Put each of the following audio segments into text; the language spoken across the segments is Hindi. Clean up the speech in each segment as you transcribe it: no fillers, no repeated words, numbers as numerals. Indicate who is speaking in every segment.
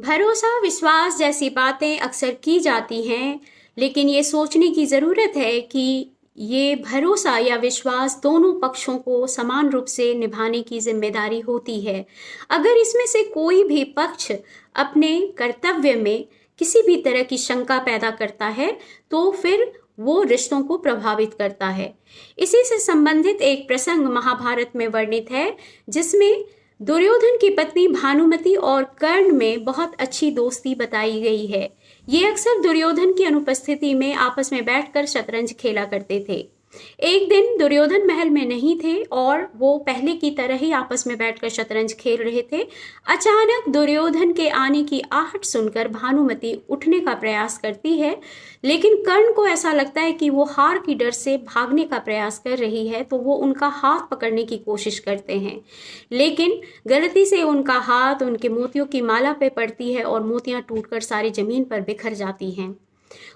Speaker 1: भरोसा, विश्वास जैसी बातें अक्सर की जाती हैं, लेकिन ये सोचने की ज़रूरत है कि ये भरोसा या विश्वास दोनों पक्षों को समान रूप से निभाने की जिम्मेदारी होती है। अगर इसमें से कोई भी पक्ष अपने कर्तव्य में किसी भी तरह की शंका पैदा करता है, तो फिर वो रिश्तों को प्रभावित करता है। इसी से संबंधित एक प्रसंग महाभारत में वर्णित है, जिसमें दुर्योधन की पत्नी भानुमति और कर्ण में बहुत अच्छी दोस्ती बताई गई है। ये अक्सर दुर्योधन की अनुपस्थिति में आपस में बैठकर शतरंज खेला करते थे। एक दिन दुर्योधन महल में नहीं थे और वो पहले की तरह ही आपस में बैठकर शतरंज खेल रहे थे। अचानक दुर्योधन के आने की आहट सुनकर भानुमति उठने का प्रयास करती है, लेकिन कर्ण को ऐसा लगता है कि वो हार की डर से भागने का प्रयास कर रही है, तो वो उनका हाथ पकड़ने की कोशिश करते हैं, लेकिन गलती से उनका हाथ उनके मोतियों की माला पे पड़ती है और मोतियां टूटकर सारी जमीन पर बिखर जाती हैं।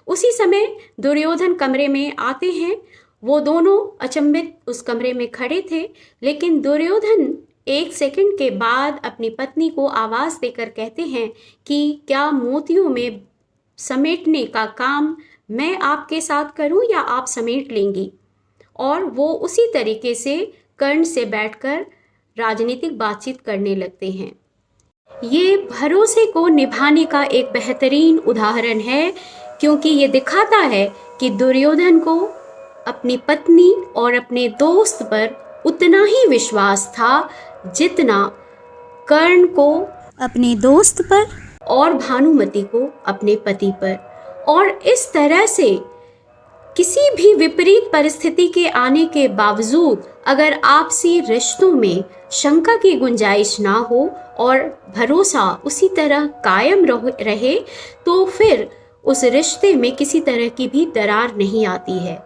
Speaker 1: उसी समय दुर्योधन कमरे में आते हैं। वो दोनों अचंभित उस कमरे में खड़े थे, लेकिन दुर्योधन एक सेकंड के बाद अपनी पत्नी को आवाज देकर कहते हैं कि क्या मोतियों में समेटने का काम मैं आपके साथ करूं या आप समेट लेंगी। और वो उसी तरीके से कर्ण से बैठकर राजनीतिक बातचीत करने लगते हैं। ये भरोसे को निभाने का एक बेहतरीन उदाहरण है, क्योंकि ये दिखाता है कि दुर्योधन को अपनी पत्नी और अपने दोस्त पर उतना ही विश्वास था जितना कर्ण को अपने दोस्त पर और भानुमति को अपने पति पर। और इस तरह से किसी भी विपरीत परिस्थिति के आने के बावजूद अगर आपसी रिश्तों में शंका की गुंजाइश ना हो और भरोसा उसी तरह कायम रहे, तो फिर उस रिश्ते में किसी तरह की भी दरार नहीं आती है।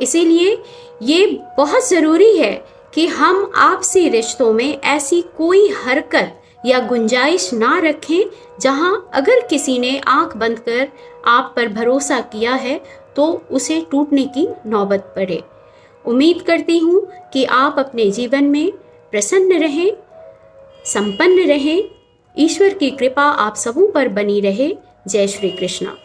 Speaker 1: इसीलिए ये बहुत ज़रूरी है कि हम आपसी रिश्तों में ऐसी कोई हरकत या गुंजाइश ना रखें जहां अगर किसी ने आंख बंद कर आप पर भरोसा किया है तो उसे टूटने की नौबत पड़े। उम्मीद करती हूँ कि आप अपने जीवन में प्रसन्न रहें, संपन्न रहें। ईश्वर की कृपा आप सबों पर बनी रहे। जय श्री कृष्णा।